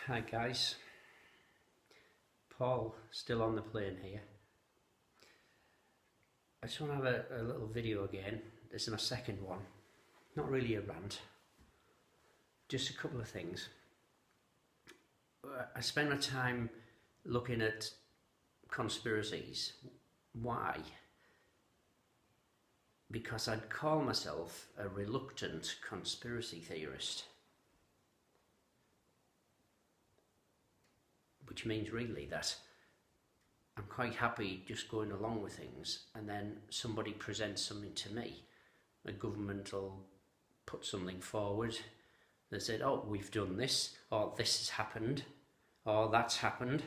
Hi guys, Paul still on the plane here. I just want to have a little video again. This is my second one. Not really a rant, just a couple of things. I spend my time looking at conspiracies. Why? Because I'd call myself a reluctant conspiracy theorist. Which means really that I'm quite happy just going along with things, and then somebody presents something to me. The government will put something forward. They said, oh, we've done this, or this has happened, or that's happened.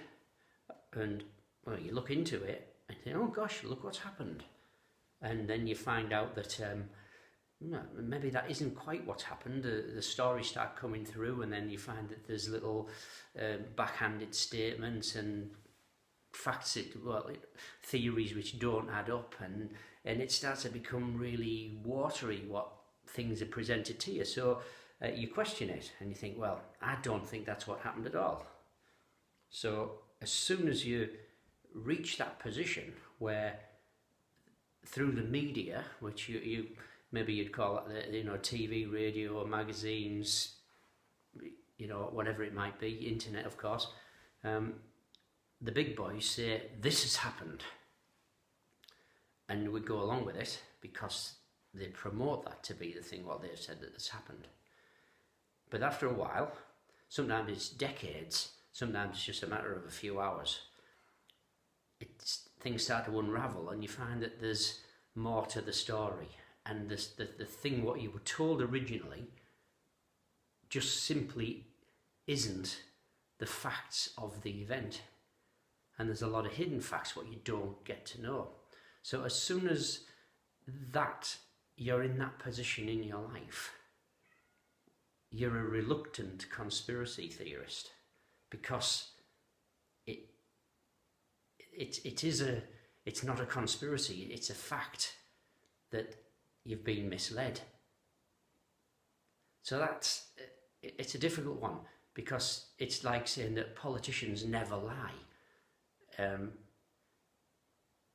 And well, you look into it and think, oh gosh, look what's happened. And then you find out that maybe that isn't quite what's happened. The stories start coming through, and then you find that there's little backhanded statements and facts, theories which don't add up, and it starts to become really watery what things are presented to you. So you question it and you think, well, I don't think that's what happened at all. So as soon as you reach that position where through the media, which you maybe you'd call it, TV, radio, magazines, whatever it might be, internet, of course, the big boys say, this has happened. And we go along with it because they promote that to be the thing, what they've said that has happened. But after a while, sometimes it's decades, sometimes it's just a matter of a few hours, things start to unravel, and you find that there's more to the story. And the thing what you were told originally just simply isn't the facts of the event. And there's a lot of hidden facts what you don't get to know. So as soon as that you're in that position in your life, you're a reluctant conspiracy theorist, because it's not a conspiracy, it's a fact that you've been misled. So it's a difficult one, because it's like saying that politicians never lie.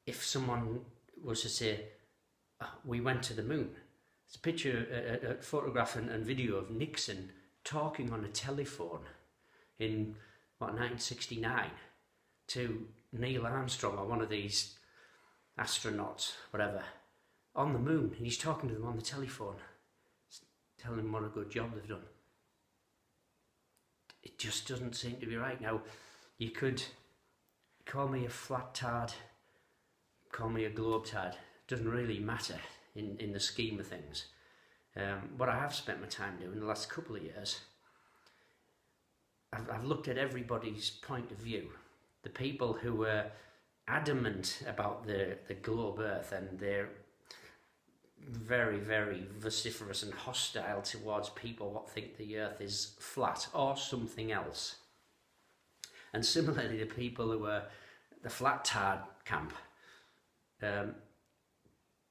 If someone was to say, oh, we went to the moon, it's a picture, a photograph and video of Nixon talking on a telephone in 1969 to Neil Armstrong, or one of these astronauts, whatever, on the moon, and he's talking to them on the telephone, telling them what a good job they've done. It just doesn't seem to be right. Now, you could call me a flat tard, call me a globe tard, it doesn't really matter in the scheme of things. What I have spent my time doing the last couple of years, I've looked at everybody's point of view. The people who were adamant about the globe Earth, and they're very, very vociferous and hostile towards people what think the Earth is flat or something else. And similarly, the people who were the flat tard camp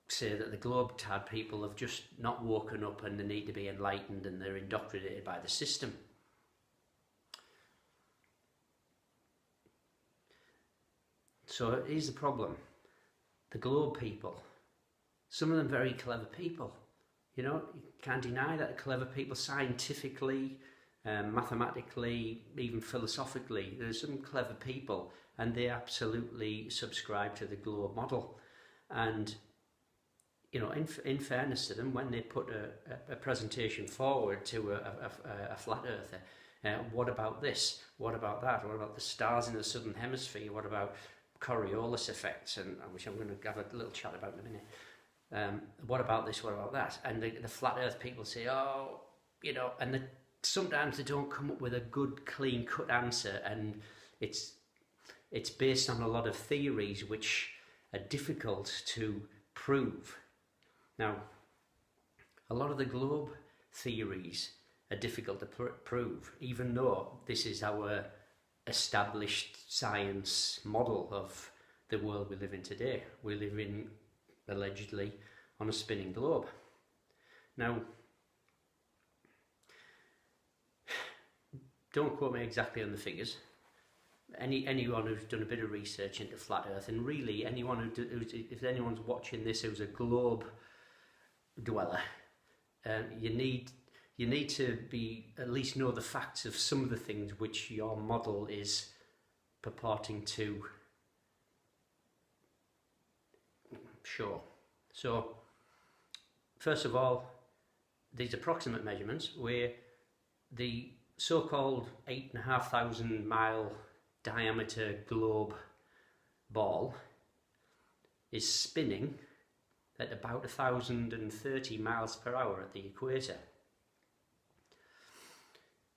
say that the globe tard people have just not woken up and they need to be enlightened, and they're indoctrinated by the system. So here's the problem. The globe people, some of them very clever people. You can't deny that clever people, scientifically, mathematically, even philosophically. There's some clever people, and they absolutely subscribe to the globe model. And in fairness to them, when they put a presentation forward to a flat earther, what about this? What about that? What about the stars in the southern hemisphere? What about Coriolis effects, and which I'm going to have a little chat about in a minute. What about this? What about that? And the flat earth people say, oh, and sometimes they don't come up with a good, clean-cut answer, and it's based on a lot of theories which are difficult to prove. Now, a lot of the globe theories are difficult to prove, even though this is our established science model of the world we live in today. We live in, allegedly, on a spinning globe. Now, don't quote me exactly on the figures. Anyone who's done a bit of research into flat Earth, and really anyone if anyone's watching this who's a globe dweller, you need to be at least know the facts of some of the things which your model is purporting to show. So, first of all, these approximate measurements where the so-called 8,500 mile diameter globe ball is spinning at about 1,030 miles per hour at the equator.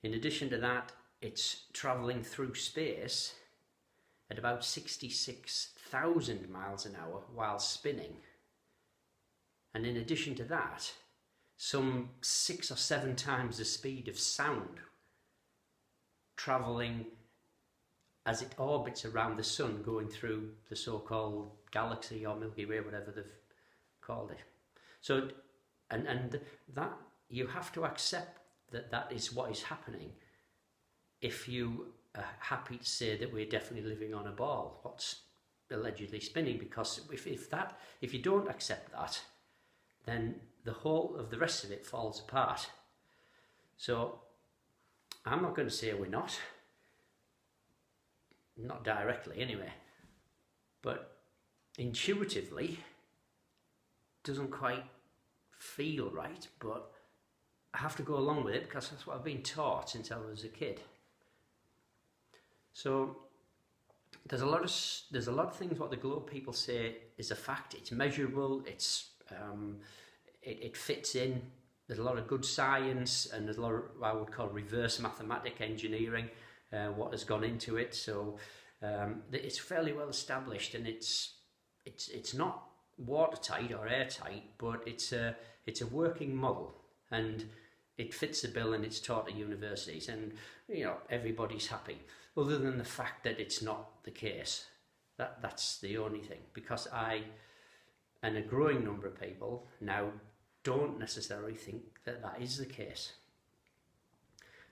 In addition to that, it's travelling through space at about 66,000 miles an hour while spinning. And in addition to that, some 6 or 7 times the speed of sound, travelling as it orbits around the sun, going through the so-called galaxy or Milky Way, whatever they've called it. So, and that, you have to accept that that is what is happening if you are happy to say that we're definitely living on a ball, what's allegedly spinning, because if you don't accept that, then the whole of the rest of it falls apart. So I'm not going to say we're not directly anyway, but intuitively doesn't quite feel right, but I have to go along with it because that's what I've been taught since I was a kid. So there's a lot of things what the globe people say is a fact. It's measurable. It fits in. There's a lot of good science, and there's a lot of what I would call reverse mathematic engineering, what has gone into it. So it's fairly well established, and it's not watertight or airtight, but it's a working model, and it fits the bill, and it's taught at universities, and everybody's happy, other than the fact that it's not the case. That's the only thing, because I and a growing number of people now don't necessarily think that that is the case.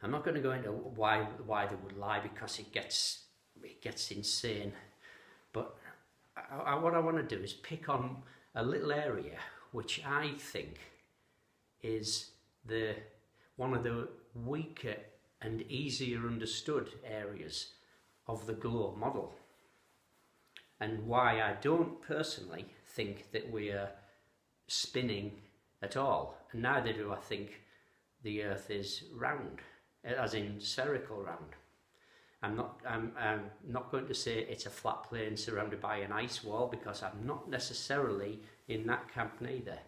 I'm not going to go into why they would lie, because it gets insane, but what I want to do is pick on a little area which I think is one of the weaker and easier understood areas of the globe model, and why I don't personally think that we are spinning at all, and neither do I think the Earth is round, as in spherical round. I'm not going to say it's a flat plane surrounded by an ice wall, because I'm not necessarily in that camp neither,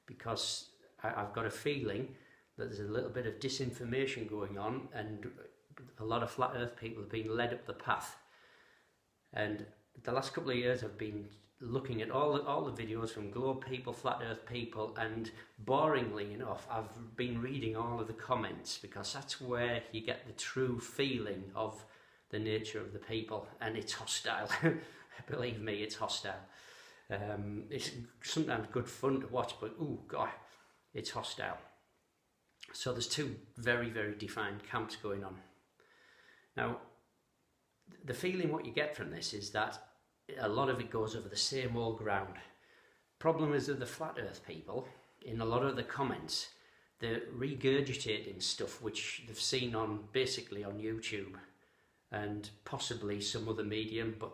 because I've got a feeling that there's a little bit of disinformation going on, and a lot of flat Earth people have been led up the path. And the last couple of years I've been looking at all the videos from globe people, flat Earth people, and boringly enough I've been reading all of the comments, because that's where you get the true feeling of the nature of the people, and it's hostile. Believe me, it's hostile. It's sometimes good fun to watch, but oh god, it's hostile. So there's two very, very defined camps going on. Now, the feeling what you get from this is that a lot of it goes over the same old ground. Problem is that the flat Earth people, in a lot of the comments, they're regurgitating stuff which they've seen basically on YouTube and possibly some other medium, but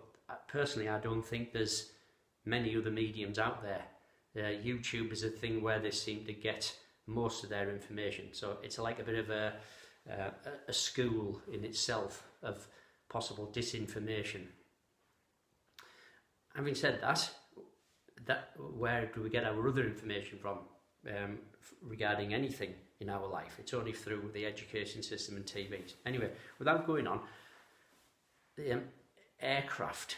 personally I don't think there's many other mediums out there. YouTube is a thing where they seem to get most of their information, so it's like a bit of a school in itself of possible disinformation. Having said that, where do we get our other information from regarding anything in our life? It's only through the education system and TVs. Anyway, without going on, the aircraft.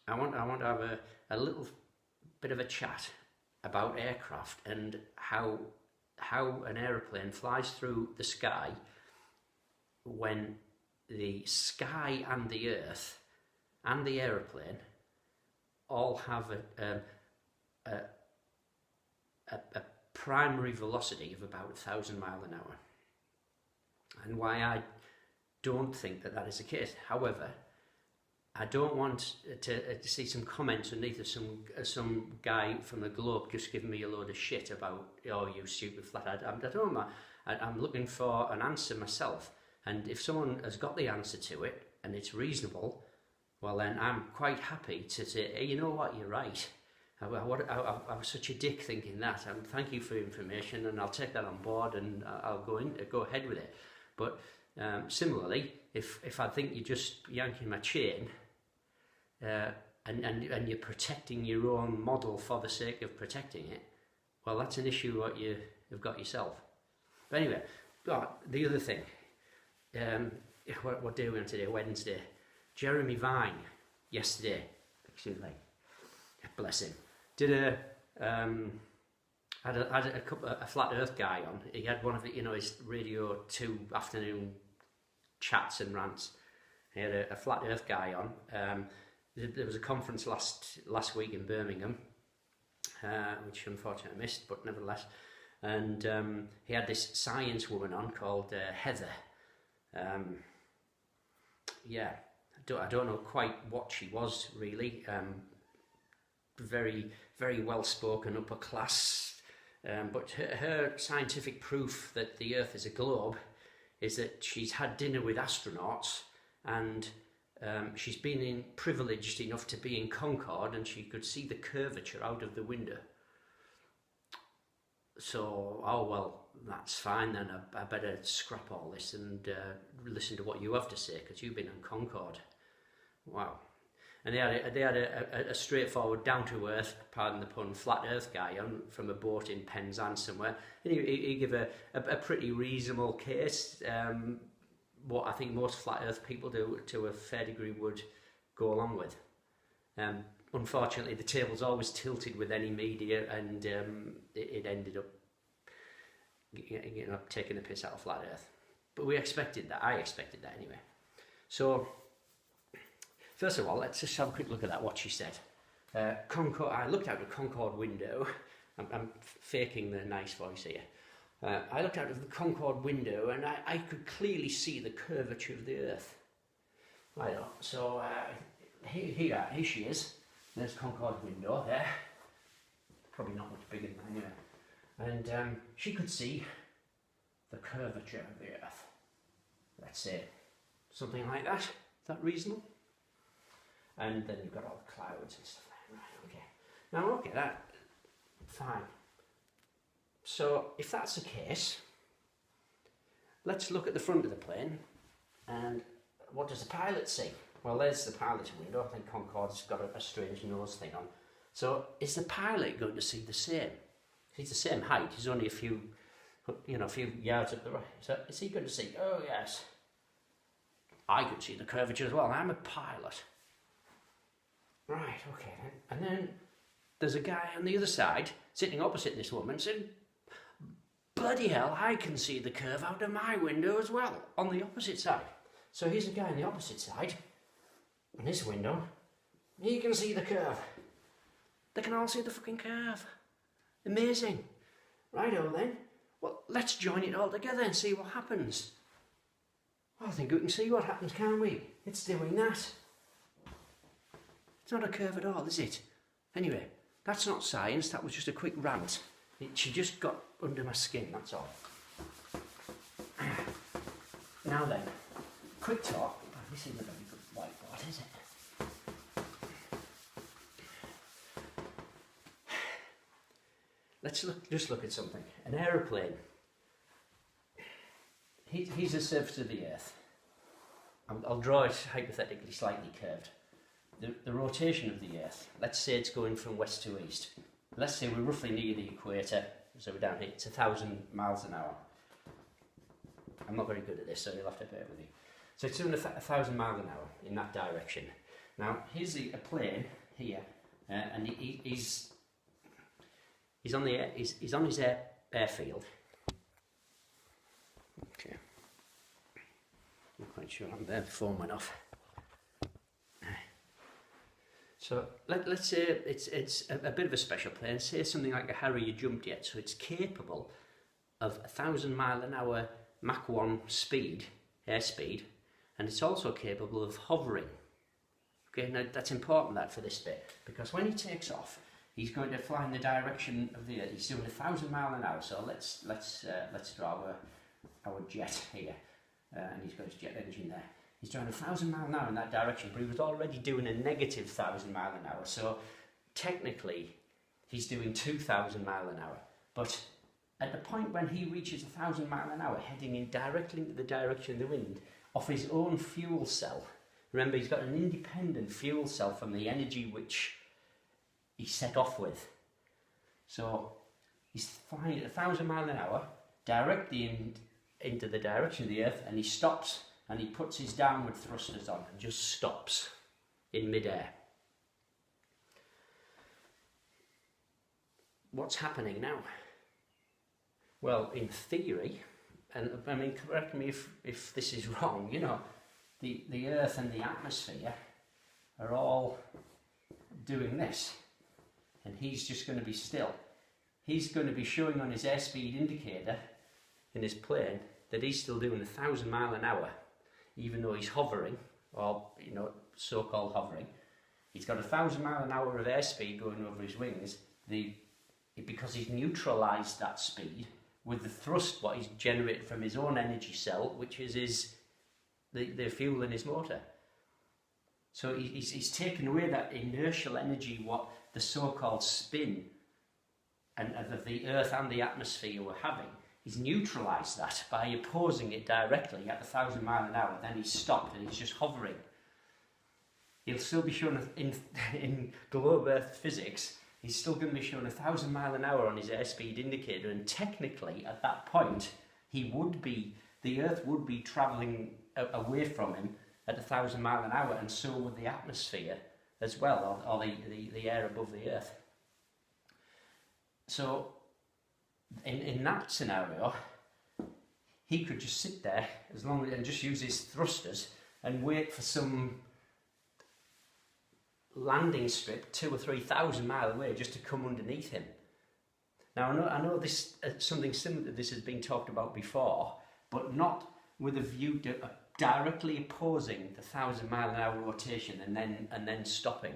I want to have a little bit of a chat about aircraft and how an aeroplane flies through the sky when the sky and the earth and the aeroplane all have a primary velocity of about 1,000 miles an hour. And why I don't think that that is the case. However, I don't want to see some comments underneath of some guy from the Globe just giving me a load of shit about, oh, you stupid flathead. I don't know. I'm looking for an answer myself, and if someone has got the answer to it and it's reasonable, well then I'm quite happy to say, hey, you know what, you're right. I was such a dick thinking that. Thank you for the information, and I'll take that on board, and I'll go ahead with it. But similarly, if I think you're just yanking my chain, and you're protecting your own model for the sake of protecting it, well, that's an issue what you've got yourself. But anyway, the other thing, what day are we on today? Wednesday. Jeremy Vine yesterday, excuse me, bless him, did had a flat Earth guy on. He had one of the, his Radio 2 afternoon chats and rants. He had a flat Earth guy on. There was a conference last week in Birmingham, which unfortunately I missed, but nevertheless. And he had this science woman on called Heather. I don't know quite what she was really. Very, very well spoken, upper class. But her scientific proof that the Earth is a globe is that she's had dinner with astronauts, and she's been privileged enough to be in Concorde, and she could see the curvature out of the window. So, oh well, that's fine then. I better scrap all this and listen to what you have to say, because you've been on Concorde. Wow. And they had a straightforward, down-to-earth, pardon the pun, flat Earth guy on from a boat in Penzance somewhere. And he gave a pretty reasonable case, what I think most flat Earth people do to a fair degree would go along with. Unfortunately, the table's always tilted with any media, and it ended up taking the piss out of flat Earth. But we expected that. I expected that anyway. So, first of all, let's just have a quick look at that, what she said. I looked out the Concorde window. I'm faking the nice voice here. I looked out of the Concorde window, and I could clearly see the curvature of the Earth. Right, so here she is. There's Concorde window there. Probably not much bigger than that anyway. And she could see the curvature of the Earth. Let's say something like that. Is that reasonable? And then you've got all the clouds and stuff like that. Right, okay. Now, okay, that, fine. So, if that's the case, let's look at the front of the plane, and what does the pilot see? Well, there's the pilot's window. I think Concorde's got a strange nose thing on. So, is the pilot going to see the same? He's the same height. He's only a few yards up the right. So, is he going to see, oh yes, I could see the curvature as well. I'm a pilot. Right, okay then. And then there's a guy on the other side, sitting opposite this woman, saying, bloody hell, I can see the curve out of my window as well, on the opposite side. So here's a guy on the opposite side, on his window, he can see the curve. They can all see the fucking curve. Amazing. Righto then. Well, let's join it all together and see what happens. Well, I think we can see what happens, can't we? It's doing that. It's not a curve at all, is it? Anyway, that's not science, that was just a quick rant. She just got under my skin, that's all. Now then, quick talk. Oh, this isn't a very good whiteboard, is it? Let's look at something. An aeroplane. Here's the surface of the Earth. I'll draw it hypothetically slightly curved. The rotation of the Earth, let's say it's going from west to east. Let's say we're roughly near the equator, so we're down here, it's 1,000 miles an hour. I'm not very good at this, so you'll have to bear with me. So it's doing 1,000 miles an hour in that direction. Now, here's a plane here, and he's on his airfield. Okay. I'm not quite sure I'm there, the phone went off. So let's say it's a bit of a special plane, say something like a Harrier jump jet, so it's capable of 1,000 mile an hour Mach 1 speed, airspeed, and it's also capable of hovering. Okay, now that's important that for this bit, because when he takes off, he's going to fly in the direction of the Earth. He's doing 1,000 miles an hour. So let's draw our jet here, and he's got his jet engine there. He's doing 1,000 miles an hour in that direction, but he was already doing a negative 1,000 miles an hour. So technically, he's doing 2,000 miles an hour. But at the point when he reaches 1,000 miles an hour, heading in directly into the direction of the wind, off his own fuel cell. Remember, he's got an independent fuel cell from the energy which he set off with. So he's flying at 1,000 miles an hour, directly into the direction of the Earth, and he stops and he puts his downward thrusters on and just stops in midair. What's happening now? Well, in theory, and I mean, correct me if this is wrong, you know, the Earth and the atmosphere are all doing this, and he's just going to be still. He's going to be showing on his airspeed indicator in his plane that he's still doing 1,000 miles an hour, even though he's hovering, or, you know, so-called hovering. He's got 1,000 miles an hour of airspeed going over his wings, because he's neutralised that speed with the thrust what he's generated from his own energy cell, which is the fuel in his motor. So he's taken away that inertial energy, what the so-called spin and of the Earth and the atmosphere were having. He's neutralised that by opposing it directly at 1,000 miles an hour. Then he's stopped and he's just hovering. He'll still be shown in globe Earth physics. He's still going to be showing 1,000 miles an hour on his airspeed indicator, and technically at that point the Earth would be travelling away from him at 1,000 miles an hour, and so would the atmosphere as well, or the air above the Earth. So in that scenario, he could just sit there and just use his thrusters and wait for some landing strip 2,000 or 3,000 miles away just to come underneath him. Now I know this something similar to this has been talked about before, but not with a view to directly opposing the 1,000 mile an hour rotation and then stopping,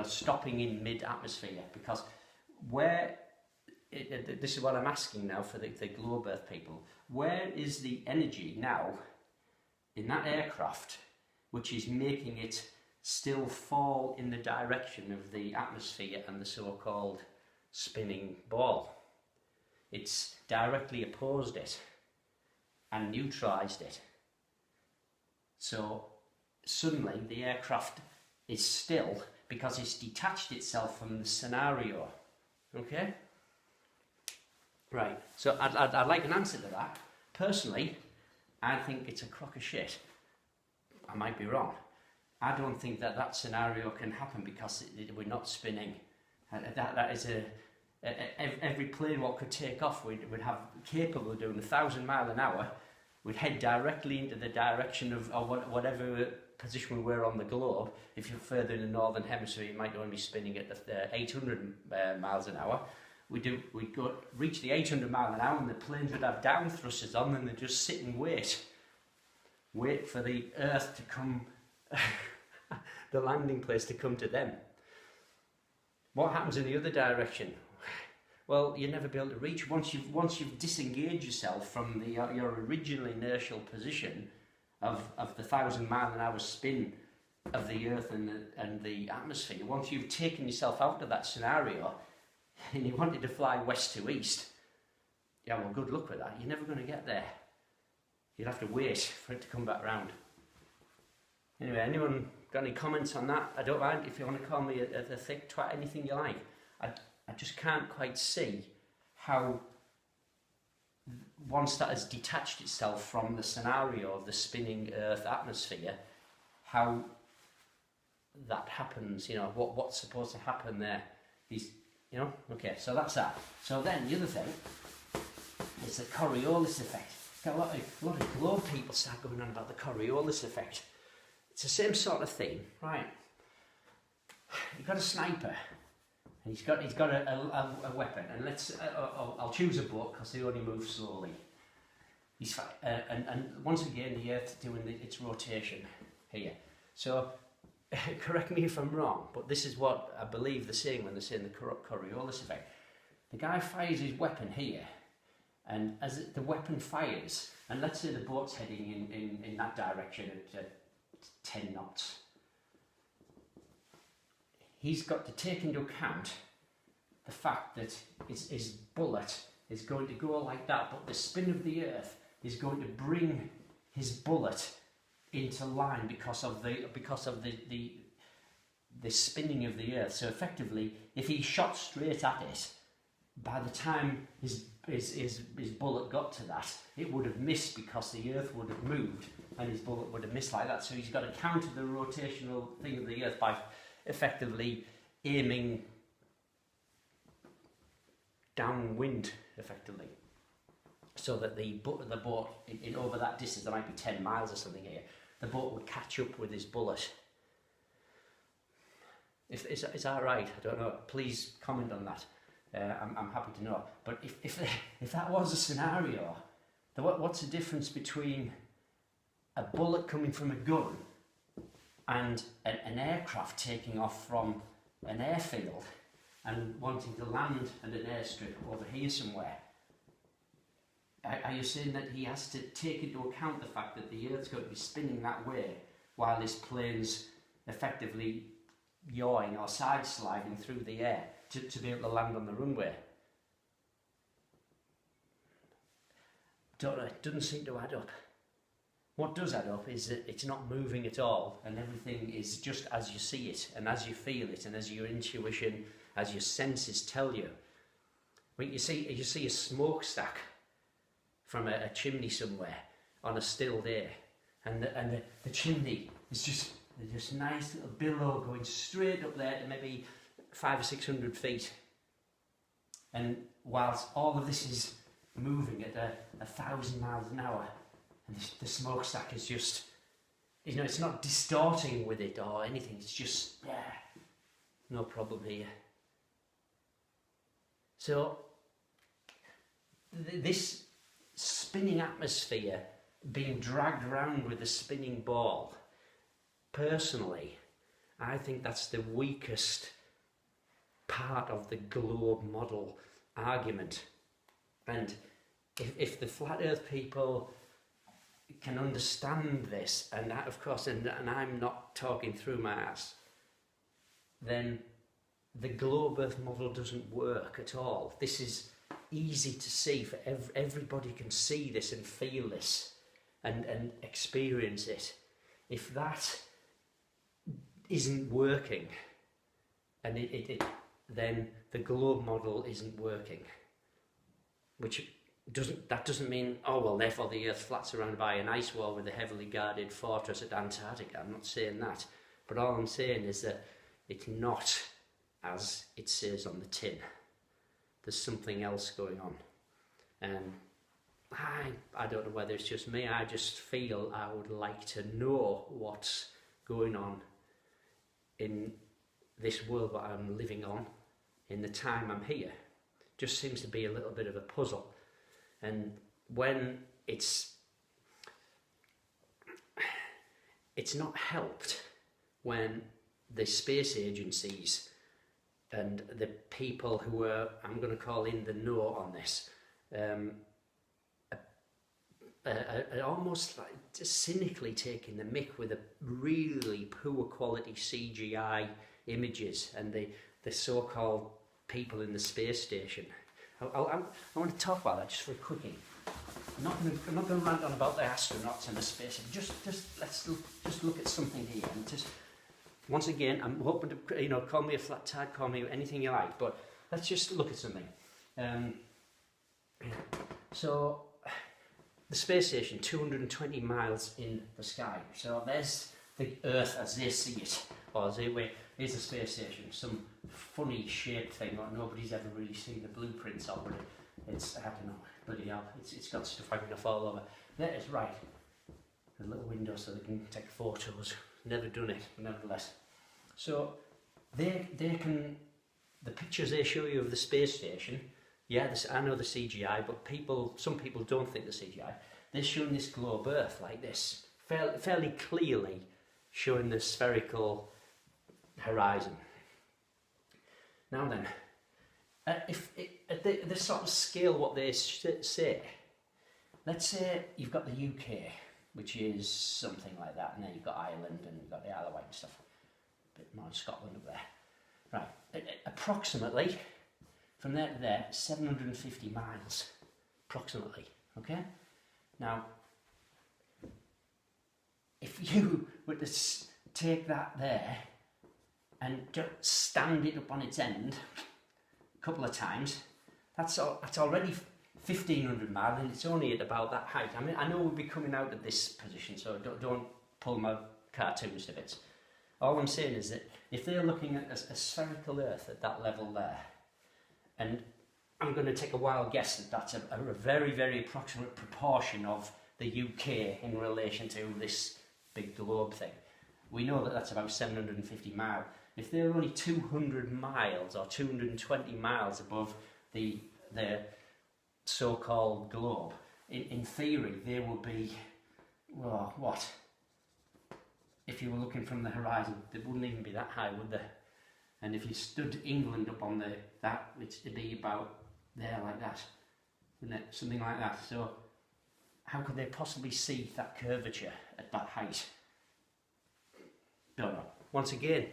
stopping in mid-atmosphere, because this is what I'm asking now for the globe Earth people. Where is the energy now in that aircraft which is making it still fall in the direction of the atmosphere and the so-called spinning ball? It's directly opposed it and neutralised it. So suddenly the aircraft is still because it's detached itself from the scenario. Okay? Right, so I'd like an answer to that. Personally, I think it's a crock of shit. I might be wrong. I don't think that scenario can happen because we're not spinning. That is every plane what could take off would have capable of doing 1,000 miles an hour. We'd head directly into the direction of whatever position we were on the globe. If you're further in the northern hemisphere, you might only be spinning at 800 miles an hour. We'd reach the 800 miles an hour, and the planes would have down thrusters on, and they'd just sit and wait for the Earth to come, the landing place to come to them. What happens in the other direction? Well, you'll never be able to reach once you've disengaged yourself from your original inertial position of the 1,000 mile an hour spin of the Earth and the atmosphere. Once you've taken yourself out of that scenario and you wanted to fly west to east, yeah, well, good luck with that. You're never going to get there. You'll have to wait for it to come back round. Anyway, anyone got any comments on that? I don't mind if you want to call me a thick twat, anything you like. I just can't quite see how, once that has detached itself from the scenario of the spinning Earth atmosphere, how that happens. You know, what's supposed to happen there? Okay, so that's that. So then the other thing is the Coriolis effect. Got a lot of globe people start going on about the Coriolis effect. It's the same sort of thing, right? You've got a sniper, and he's got a weapon, and I'll choose a boat because they only move slowly. And once again the Earth's doing its rotation here. So correct me if I'm wrong, but this is what I believe they're saying when they're saying the Coriolis effect. The guy fires his weapon here, and as the weapon fires, and let's say the boat's heading in that direction at 10 knots, he's got to take into account the fact that his bullet is going to go like that, but the spin of the Earth is going to bring his bullet into line because of the spinning of the Earth. So effectively, if he shot straight at it, by the time his bullet got to that, it would have missed because the Earth would have moved and his bullet would have missed like that. So he's got to counter the rotational thing of the Earth by effectively aiming downwind, effectively, so that the boat in over that distance, there might be 10 miles or something here, the boat would catch up with his bullet. Is that right? I don't know. Please comment on that. I'm happy to know. But if that was a scenario, then what's the difference between a bullet coming from a gun and an aircraft taking off from an airfield and wanting to land at an airstrip over here somewhere? Are you saying that he has to take into account the fact that the Earth's going to be spinning that way while his plane's effectively yawing or side sliding through the air to be able to land on the runway? Don't know, it doesn't seem to add up. What does add up is that it's not moving at all, and everything is just as you see it and as you feel it and as your intuition, as your senses tell you. When you see a smokestack from a chimney somewhere on a still day, and the chimney is just nice little billow going straight up there to maybe 500 or 600 feet, and whilst all of this is moving at 1,000 miles an hour, and the smokestack is just, it's not distorting with it or anything, it's just, no problem here. So this spinning atmosphere being dragged around with a spinning ball, personally, I think that's the weakest part of the globe model argument. And if the flat earth people can understand this, and that, of course, and I'm not talking through my ass, then the globe earth model doesn't work at all. This is easy to see for everybody can see this and feel this and experience it. If that isn't working, and then the globe model isn't working, which doesn't mean, oh well, therefore the Earth flat surrounded by an ice wall with a heavily guarded fortress at Antarctica. I'm not saying that, but all I'm saying is that it's not as it says on the tin. There's something else going on, and I don't know whether it's just me. I just feel I would like to know what's going on in this world that I'm living on, in the time I'm here. Just seems to be a little bit of a puzzle, and when it's not helped when the space agencies and the people who are, I'm going to call in the know on this, almost like just cynically taking the mick with the really poor quality CGI images and the so-called people in the space station. I want to talk about that just for a quickie. I'm not going to rant on about the astronauts and the space. Let's look at something here, and just once again, I'm hoping to call me a flat tag, call me anything you like, but let's just look at something. So the space station, 220 miles in the sky. So there's the Earth as they see it, or as they wait. Here's the space station, some funny shaped thing that nobody's ever really seen the blueprints of, but it's, I don't know, bloody hell, it's got stuff hanging off all over. There it is, right. There's a little window so they can take photos. Never done it, nevertheless. So they can, the pictures they show you of the space station, I know the CGI, but some people don't think the CGI. they're showing this globe Earth like this, fairly clearly showing the spherical horizon. Now then, if at the sort of scale what they say, let's say you've got the UK, which is something like that, and then you've got Ireland and you've got the Isle of Wight and stuff, a bit more in Scotland up there. Right, approximately, from there to there, 750 miles, approximately, okay? Now, if you were to take that there and just stand it up on its end a couple of times, that's already 1,500 miles, and it's only at about that height. I mean, I know we'll be coming out of this position, so don't pull my cartoons to bits. All I'm saying is that if they're looking at a spherical Earth at that level there, and I'm going to take a wild guess that that's a very, very approximate proportion of the UK in relation to this big globe thing. We know that that's about 750 miles. If they're only 200 miles or 220 miles above the so-called globe, in theory they would be, well, what? If you were looking from the horizon, they wouldn't even be that high, would they? And if you stood England up on that, it'd be about there like that, wouldn't it? Something like that. So how could they possibly see that curvature at that height? Don't know. Once again,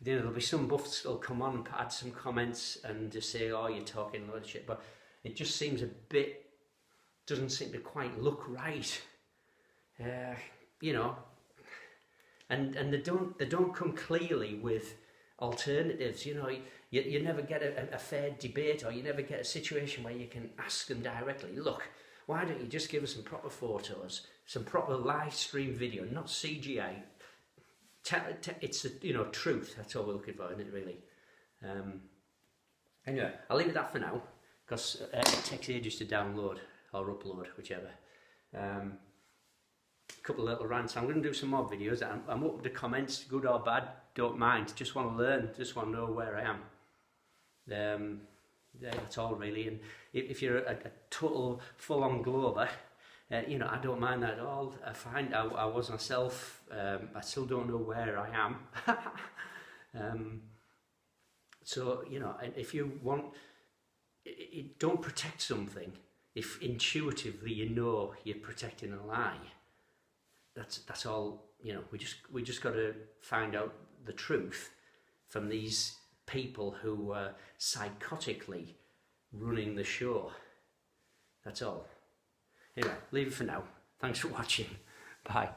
there'll be some buffs that'll come on and add some comments and just say, oh, you're talking a lot of shit, but it just seems a bit, doesn't seem to quite look right. You know, and they don't come clearly with alternatives. You know, you never get a fair debate, or you never get a situation where you can ask them directly, look, why don't you just give us some proper photos, some proper live stream video, not CGI. It's the truth. That's all we're looking for, isn't it, really? Anyway, I'll leave it at that for now, because it takes ages to download or upload, whichever. Couple of little rants. I'm going to do some more videos. I'm open to comments, good or bad, don't mind. Just want to learn, just want to know where I am. Yeah, that's all really. And if you're a total full-on glober, I don't mind that at all. I find I was myself. I still don't know where I am. So if you want, don't protect something if intuitively you know you're protecting a lie. That's all. We just got to find out the truth from these people who are psychotically running the show. That's all. Anyway, leave it for now. Thanks for watching. Bye.